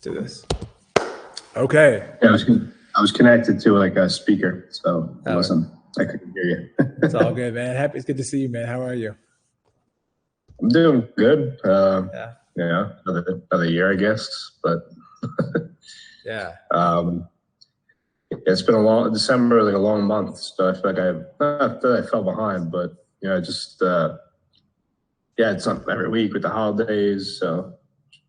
do this. Okay. Yeah, I was connected to like a speaker, so I couldn't hear you. It's all good, man. Happy. It's good to see you, man. How are you? I'm doing good. Yeah, another year, I guess. But yeah, it's been a long December, like a long month. So I feel like not that I fell behind, but just it's not every week with the holidays. So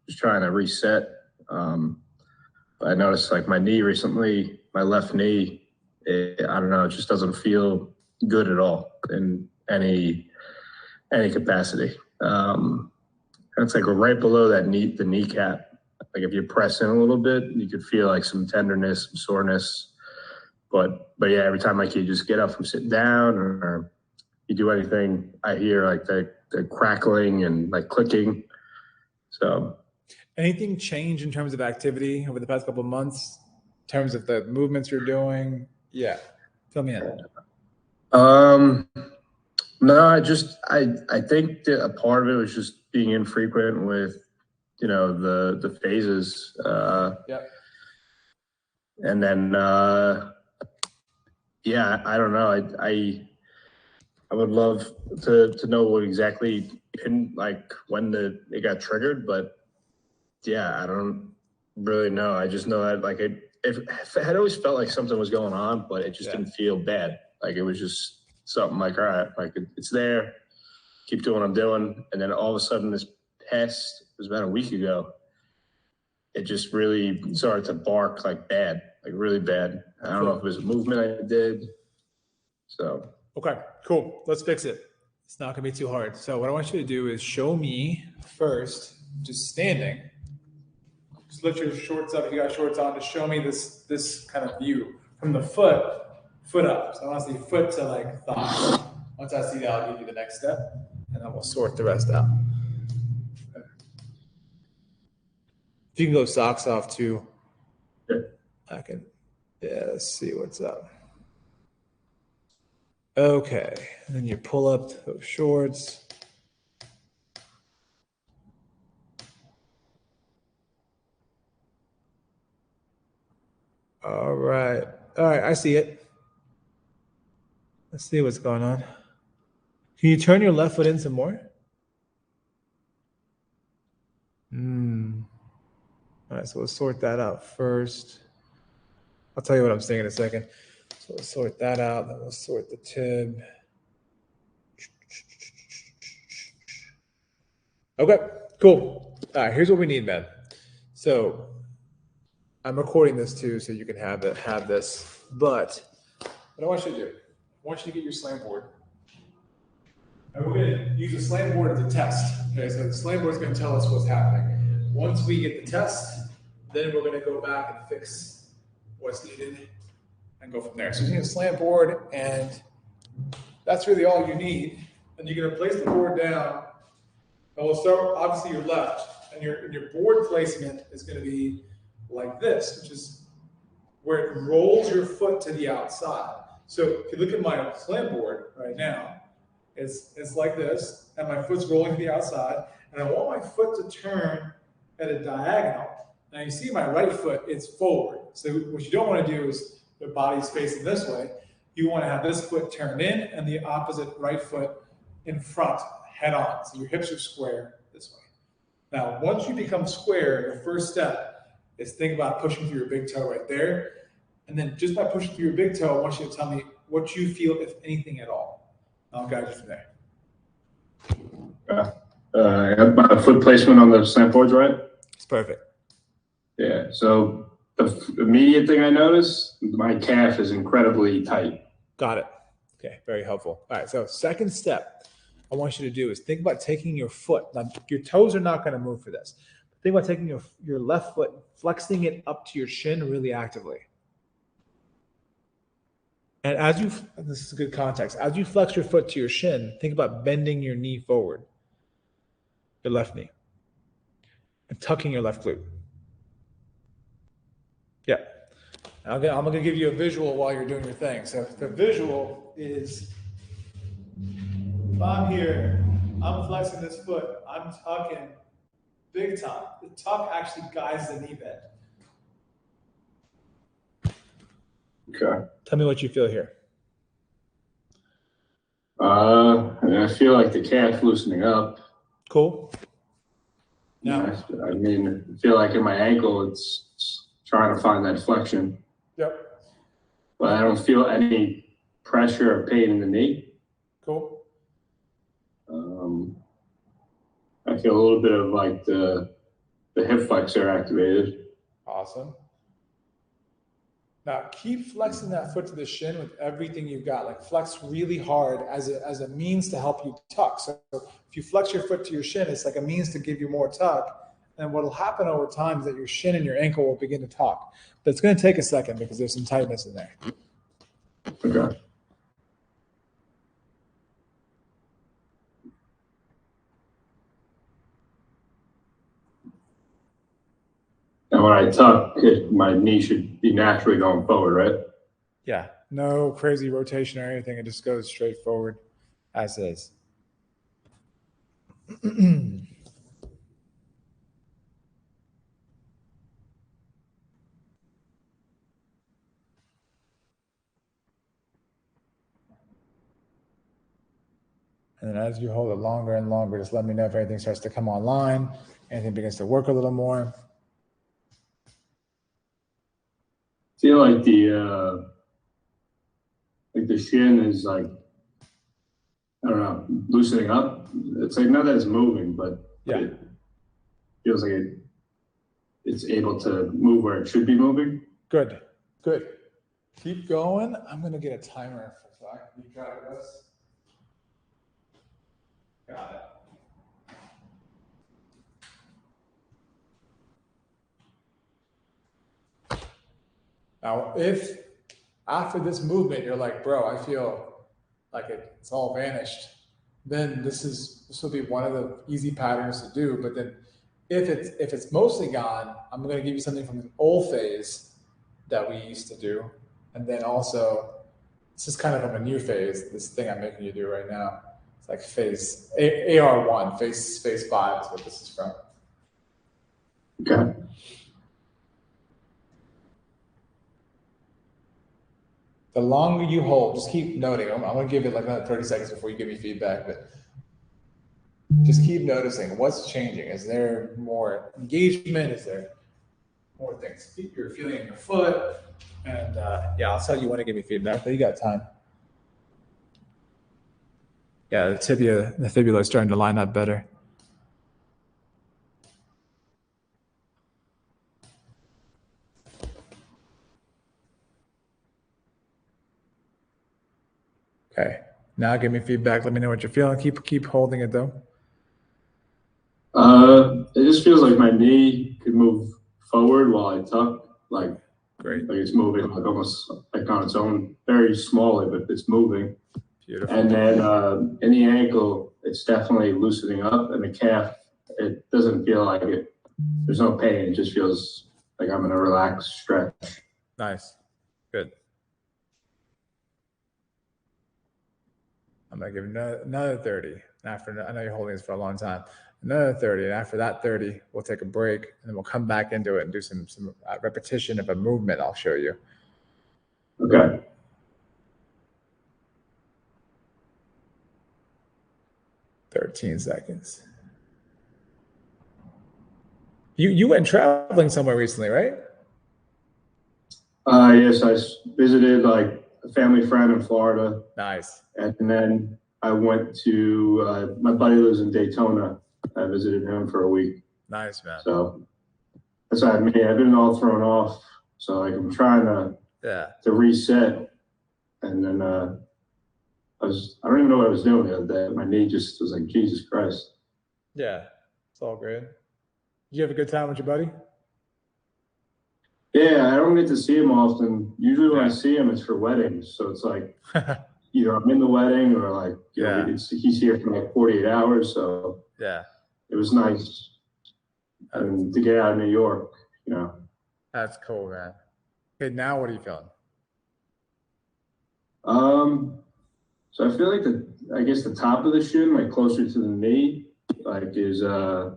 just trying to reset. I noticed like my knee recently, my left knee, I don't know, it just doesn't feel good at all in any capacity. It's like right below the kneecap. Like if you press in a little bit, you could feel like some tenderness, some soreness. But yeah, every time like you just get up from sitting down or you do anything, I hear like the crackling and like clicking. So. Anything change in terms of activity over the past couple of months, in terms of the movements you're doing? Yeah, fill me in. No, I think that a part of it was just being infrequent with, the phases. And then, I don't know. I would love to know what exactly when it got triggered, but yeah, I don't really know. I just know that like it had always felt like something was going on, but it just didn't feel bad. Like it was just something like, all right, like it's there, keep doing what I'm doing. And then all of a sudden it was about a week ago, it just really started to bark like bad, like really bad. I don't know if it was a movement I did. So. Okay, cool. Let's fix it. It's not gonna be too hard. So what I want you to do is show me first, just standing. Just lift your shorts up. If you got shorts on, just show me this kind of view from the foot up. So I want to see foot to like thigh. Once I see that, I'll give you the next step, and then we'll sort the rest out. Okay. If you can go socks off too, I can. Yeah, let's see what's up. Okay, and then you pull up those shorts. All right, I see it. Let's see what's going on. Can you turn your left foot in some more? All right, so we'll sort that out first. I'll tell you what I'm saying in a second. So we'll sort that out, then we'll sort the tib. Okay, cool. All right, here's what we need, man. So I'm recording this too, so you can have this. But what I want you to do, I want you to get your slam board. And we're going to use the slam board as a test. Okay, so the slam board is going to tell us what's happening. Once we get the test, then we're going to go back and fix what's needed and go from there. So you need a slam board, and that's really all you need. And you're going to place the board down. And we'll start, obviously, your left. And your board placement is going to be like this, which is where it rolls your foot to the outside. So if you look at my slam board right now, it's like this, and my foot's rolling to the outside, and I want my foot to turn at a diagonal. Now you see my right foot, it's forward. So what you don't want to do is the body's facing this way. You want to have this foot turned in and the opposite right foot in front, head on. So your hips are square this way. Now, once you become square, your first step is think about pushing through your big toe right there. And then just by pushing through your big toe, I want you to tell me what you feel, if anything at all. I'll guide you from there. I have my foot placement on the slam boards, right? It's perfect. Yeah, so the immediate thing I notice, my calf is incredibly tight. Got it. Okay, very helpful. All right, so second step I want you to do is think about taking your foot. Now, your toes are not going to move for this. Think about taking your left foot, flexing it up to your shin really actively. And this is good context, as you flex your foot to your shin, think about bending your knee forward, your left knee, and tucking your left glute. Yeah. I'm going to give you a visual while you're doing your thing. So the visual is, if I'm here, I'm flexing this foot, I'm tucking big time. The tuck actually guides the knee bend. Okay. Tell me what you feel here. I feel like the calf loosening up. Cool. Yeah. I mean, I feel like in my ankle, it's trying to find that flexion. Yep. But I don't feel any pressure or pain in the knee. Cool. I feel a little bit of like the hip flexor activated. Awesome. Now keep flexing that foot to the shin with everything you've got. Like flex really hard as a means to help you tuck. So if you flex your foot to your shin, it's like a means to give you more tuck. And what will happen over time is that your shin and your ankle will begin to tuck. But it's going to take a second because there's some tightness in there. Okay. And when I tuck, my knee should be naturally going forward, right? Yeah. No crazy rotation or anything. It just goes straight forward as is. And then as you hold it longer and longer, just let me know if anything starts to come online, anything begins to work a little more. I feel like the shin is like, I don't know, loosening up. It's like not that it's moving, but Yeah. it feels like it's able to move where it should be moving. Good. Good. Keep going. I'm going to get a timer so I can keep track of this. Got it. Now, if after this movement you're like, bro, I feel like it's all vanished, then this will be one of the easy patterns to do. But then if it's mostly gone, I'm going to give you something from an old phase that we used to do, and then also this is kind of from a new phase. This thing I'm making you do right now, it's like phase AR1, phase 5 is what this is from. Okay. The longer you hold, just keep noting. I'm going to give it like another 30 seconds before you give me feedback, but just keep noticing what's changing. Is there more engagement? Is there more things you're feeling in your foot? And yeah, I'll tell you when to give me feedback, but you got time. Yeah, the fibula is starting to line up better. Okay, now give me feedback. Let me know what you're feeling. Keep holding it though. It just feels like my knee could move forward while I tuck. Like, great. Like it's moving like almost like on its own, very slowly, but it's moving. Beautiful. And then in the ankle, it's definitely loosening up, and the calf, it doesn't feel like it. There's no pain. It just feels like I'm in a relaxed stretch. Nice. Good. I'm going to give another 30. After, I know you're holding this for a long time. Another 30. And after that 30, we'll take a break, and then we'll come back into it and do some repetition of a movement I'll show you. Okay. $13 seconds. You went traveling somewhere recently, right? Yes, I visited like a family friend in Florida. Nice. And then I went to my buddy lives in Daytona. I visited him for a week. Nice, man. So that's what I mean. I've been all thrown off. So like I'm trying to reset. And then I don't even know what I was doing the other day. My knee just was like, Jesus Christ. Yeah, it's all good. Did you have a good time with your buddy? Yeah, I don't get to see him often. Usually when I see him, it's for weddings. So it's like either I'm in the wedding or like, you know, he's here for like 48 hours. So yeah, it was nice to get out of New York, you know. That's cool, man. Okay, now what are you feeling? So I feel like I guess the top of the shin, like closer to the knee, like is kind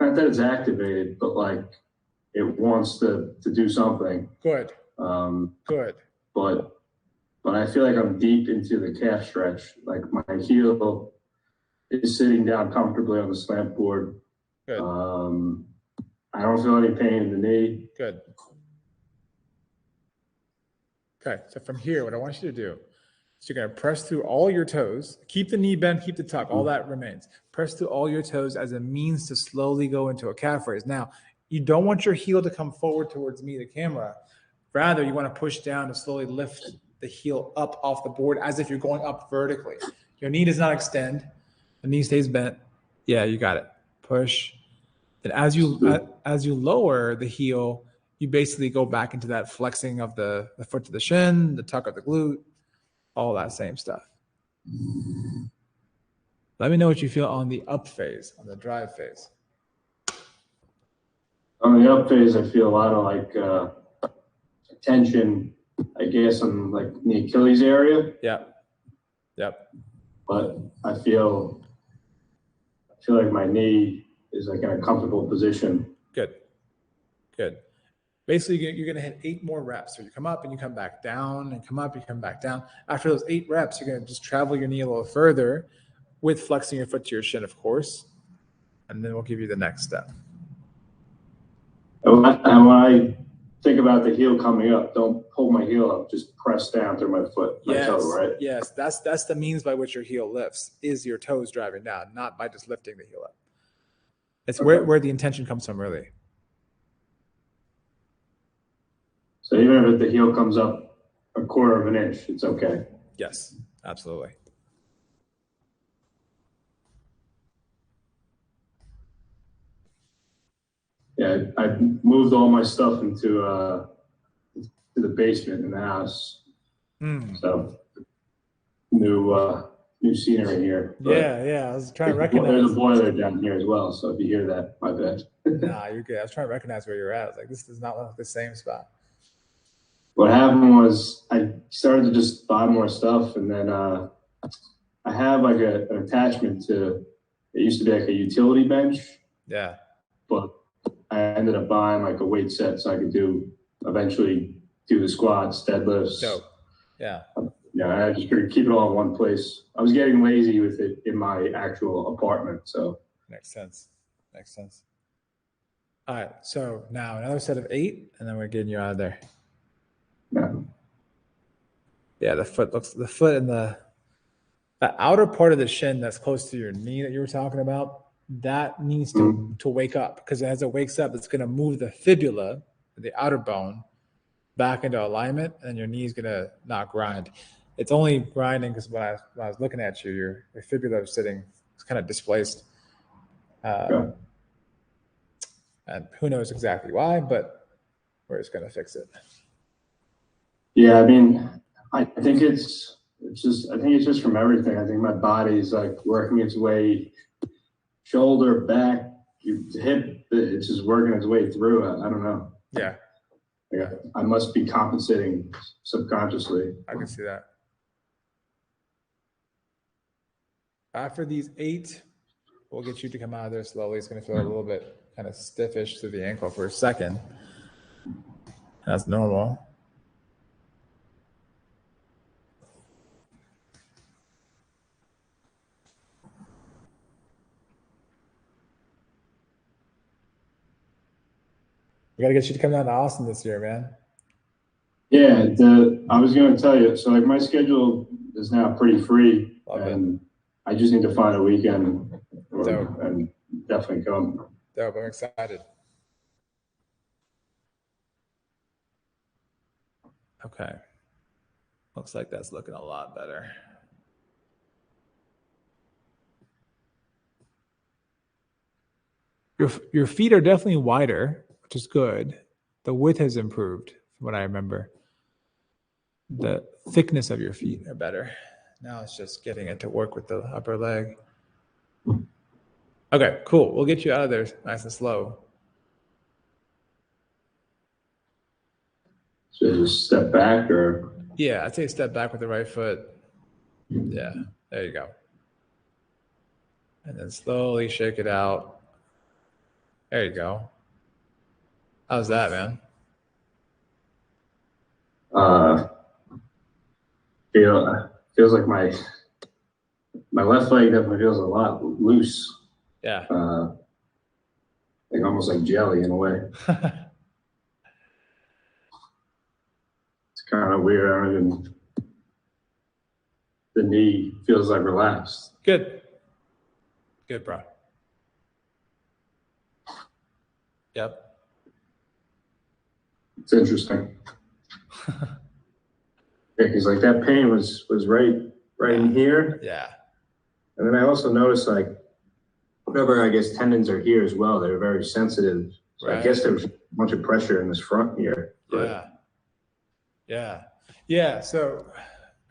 not that it's activated, but like it wants to do something. Good. Good. But I feel like I'm deep into the calf stretch. Like my heel is sitting down comfortably on the slant board. Good. I don't feel any pain in the knee. Good. Okay, so from here, what I want you to do is you're going to press through all your toes. Keep the knee bent, keep the tuck, all that remains. Press through all your toes as a means to slowly go into a calf raise. Now, you don't want your heel to come forward towards me, the camera. Rather, you want to push down to slowly lift the heel up off the board as if you're going up vertically. Your knee does not extend. The knee stays bent. Yeah, you got it. Push. And as you lower the heel, you basically go back into that flexing of the foot to the shin, the tuck of the glute, all that same stuff. Let me know what you feel on the up phase, on the drive phase. On the up phase, I feel a lot of like tension, I guess, on like the Achilles area. Yep. But I feel like my knee is like in a comfortable position. Good. Basically, you're going to hit 8 more reps. So you come up and you come back down and come up, you come back down. After those 8 reps, you're going to just travel your knee a little further with flexing your foot to your shin, of course. And then we'll give you the next step. And when I think about the heel coming up, don't pull my heel up, just press down through my foot, my toe, right? Yes, that's the means by which your heel lifts, is your toes driving down, not by just lifting the heel up. It's okay. where the intention comes from, really. So even if the heel comes up a quarter of an inch, it's okay. Yes, absolutely. Yeah, I moved all my stuff into the basement in the house. So new scenery here. Yeah. I was trying to recognize. There's a boiler down here as well, so if you hear that, my bad. Nah, you're good. I was trying to recognize where you're at. I was like, this does not look like the same spot. What happened was I started to just buy more stuff, and then I have like an attachment to. It used to be like a utility bench. Yeah. But I ended up buying like a weight set so I could eventually do the squats, deadlifts. Dope. Yeah. Yeah, I just figured keep it all in one place. I was getting lazy with it in my actual apartment, so. Makes sense. All right, so now another set of 8, and then we're getting you out of there. Yeah, the foot and the outer part of the shin that's close to your knee that you were talking about, that needs to wake up, because as it wakes up, it's going to move the fibula, the outer bone, back into alignment, and your knee is going to not grind. It's only grinding because when I was looking at you, your fibula was sitting, it's kind of displaced. And who knows exactly why, but we're just going to fix it. Yeah, I mean, I think it's just from everything. I think my body's like working its way, shoulder, back, hip, it's just working its way through. I don't know. Yeah. I must be compensating subconsciously. I can see that. After these 8, we'll get you to come out of there slowly. It's going to feel a little bit kind of stiffish through the ankle for a second. That's normal. We got to get you to come down to Austin this year, man. Yeah, I was going to tell you. So, like, my schedule is now pretty free, and I just need to find a weekend and definitely come. Dope, I'm excited. Okay. Looks like that's looking a lot better. Your feet are definitely wider, which is good. The width has improved from what I remember. The thickness of your feet are better. Now it's just getting it to work with the upper leg. Okay, cool. We'll get you out of there nice and slow. So just step back, or? Yeah, I'd say step back with the right foot. Yeah, there you go. And then slowly shake it out. There you go. How's that, man? Feels like my left leg definitely feels a lot loose. Yeah. Like almost like jelly in a way. It's kind of weird. I don't even. The knee feels like relaxed. Good. Good, bro. Yep. It's interesting. Yeah, because like that pain was right in here. Yeah. And then I also noticed like whatever I guess tendons are here as well, they're very sensitive. So Right. I guess there's a bunch of pressure in this front here. But Yeah. So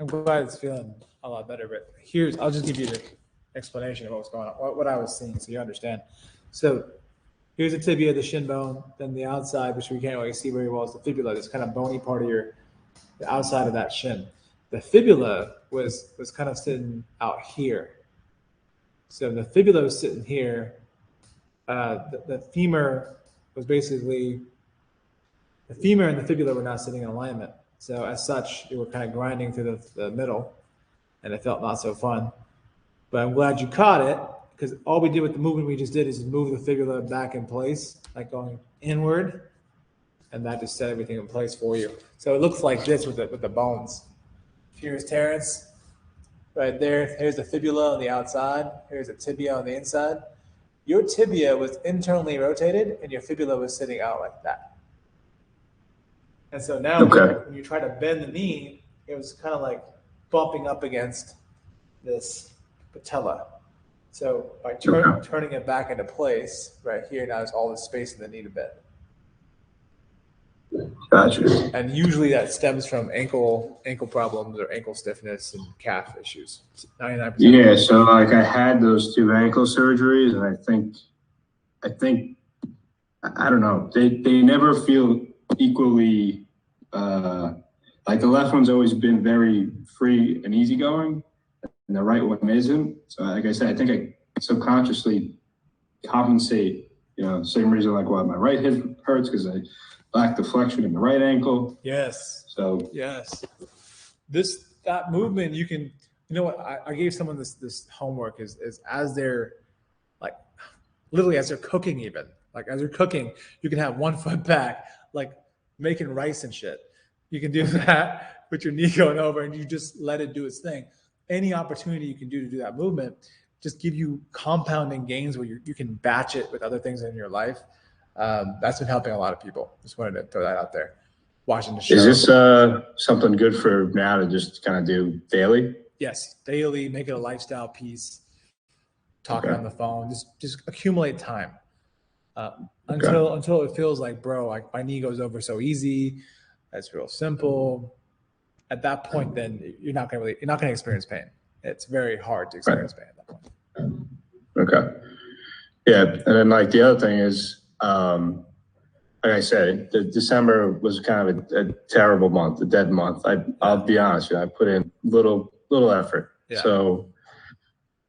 I'm glad it's feeling a lot better. But I'll just give you the explanation of what was going on, what I was seeing, so you understand. So here's the tibia, the shin bone, then the outside, which we can't really see very well, is the fibula. This kind of bony part of the outside of that shin. The fibula was kind of sitting out here. So the fibula was sitting here. The femur was basically, the femur and the fibula were not sitting in alignment. So as such, they were kind of grinding through the middle, and it felt not so fun. But I'm glad you caught it, because all we did with the movement we just did is move the fibula back in place, like going inward, and that just set everything in place for you. So it looks like this with the bones. Here's Terrence, right there. Here's the fibula on the outside. Here's the tibia on the inside. Your tibia was internally rotated, and your fibula was sitting out like that. And so now when you try to bend the knee, it was kind of like bumping up against this patella. So by turning it back into place, right here, now there's all this space in the knee to bend. Gotcha. And usually that stems from ankle problems or ankle stiffness and calf issues. 99%. Yeah, so like I had those 2 ankle surgeries, and I think I don't know. They never feel equally. Like the left one's always been very free and easygoing, and the right one isn't. So like I said, I think I subconsciously compensate. Same reason like why my right hip hurts, because I lack the flexion in the right ankle. Yes. So yes, that movement you can. You know what? I gave someone this homework is as they're like literally as they're cooking, even like as they're cooking, you can have one foot back, like making rice and shit. You can do that with your knee going over, and you just let it do its thing. Any opportunity you can do to do that movement just give you compounding gains where you can batch it with other things in your life. That's been helping a lot of people. Just wanted to throw that out there. Watching the show. Is this something good for now to just kind of do daily? Yes, daily. Make it a lifestyle piece. Talking on the phone. Just accumulate time until it feels like, bro, like my knee goes over so easy. That's real simple. At that point, then you're not gonna experience pain. It's very hard to experience pain at that point. Okay. Yeah, and then like the other thing is, like I said, December was kind of a terrible month, a dead month. I'll be honest with you, I put in little effort. Yeah. So,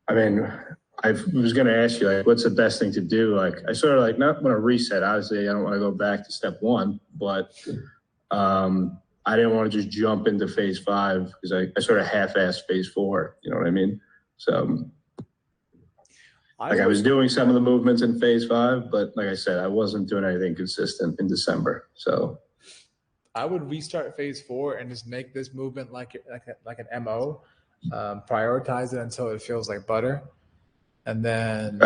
I mean, I was going to ask you, like, what's the best thing to do? Like, I sort of like not want to reset. Obviously, I don't want to go back to step 1, but I didn't want to just jump into phase 5 because I sort of half-assed phase 4. You know what I mean? So, I was doing some of the movements in phase 5, but like I said, I wasn't doing anything consistent in December. So I would restart phase 4 and just make this movement like an MO. Prioritize it until it feels like butter. And then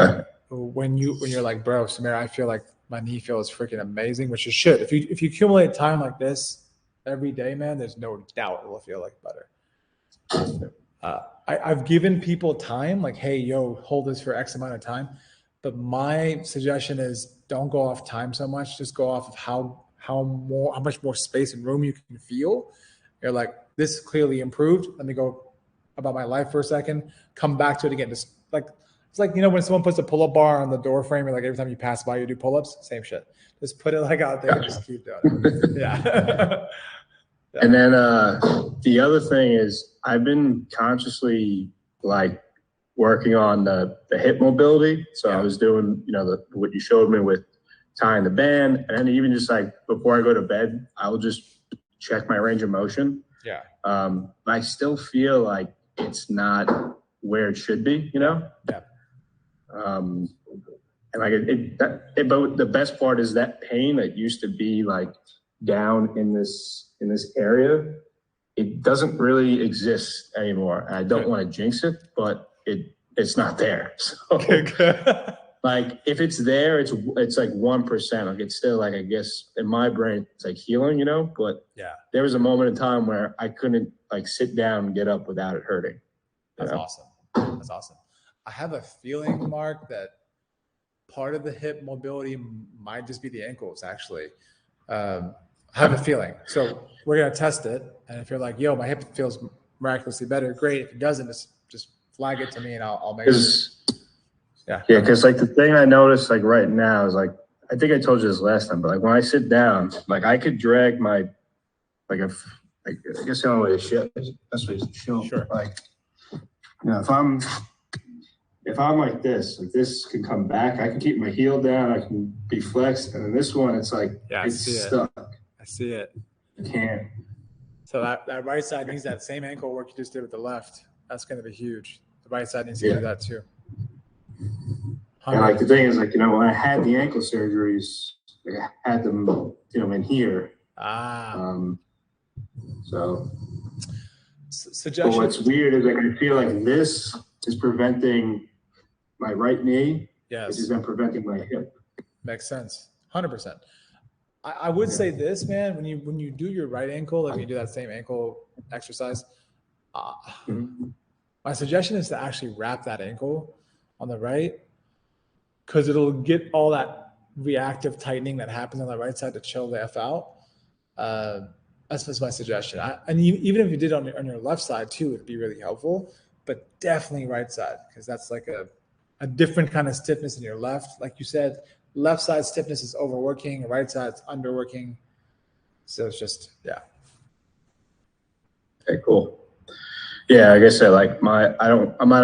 when you're like, bro, Samir, I feel like my knee feels freaking amazing, which it should. If you accumulate time like this every day, man, there's no doubt it will feel like butter. I've given people time, like, hey, yo, hold this for X amount of time. But my suggestion is don't go off time so much. Just go off of how much more space and room you can feel. You're like, this clearly improved. Let me go about my life for a second. Come back to it again. Just like it's like, when someone puts a pull-up bar on the door frame, you're like every time you pass by, you do pull-ups. Same shit. Just put it like out there and just keep doing it. Yeah. And then the other thing is I've been consciously working on the hip mobility. So I was doing, what you showed me with tying the band, and then even just like before I go to bed, I will just check my range of motion. Yeah. I still feel like it's not where it should be, you know? Yeah. And like but the best part is that pain that used to be like down in this area, it doesn't really exist anymore. I don't want to jinx it, but it's not there. So like if it's there, it's like 1%. Like it's still like, I guess in my brain, it's like healing, you know, but yeah, there was a moment in time where I couldn't like sit down and get up without it hurting. That's awesome. That's awesome. I have a feeling, Mark, that part of the hip mobility might just be the ankles, actually. I have a feeling. So we're going to test it. And if you're like, yo, my hip feels miraculously better, great. If it doesn't, just flag it to me and I'll make sure. Yeah, because like the thing I noticed like right now is like, I think I told you this last time, but like when I sit down, like I could drag my, like I guess the only way to show, that's what to show. Sure. Like, you know, if I'm like this can come back. I can keep my heel down. I can be flexed. And then this one, it's like, it's stuck. I see it. I can't. So that right side needs that same ankle work you just did with the left. That's going to be huge. The right side needs to do that too. And like the thing is, like, you know, when I had the ankle surgeries, like I had them, you know, in here. So suggestion. But what's weird is like I feel like this is preventing my right knee. Yes. Which is then preventing my hip. Makes sense. 100%. I would say this, man, when you do your right ankle, like when you do that same ankle exercise, my suggestion is to actually wrap that ankle on the right, because it'll get all that reactive tightening that happens on the right side to chill the F out. That's just my suggestion. And even if you did on your left side too, it'd be really helpful, but definitely right side, because that's like a different kind of stiffness in your left. Like you said, left side stiffness is overworking, right side's underworking. So it's just, yeah. Okay, cool. Yeah, like I said, like I'm not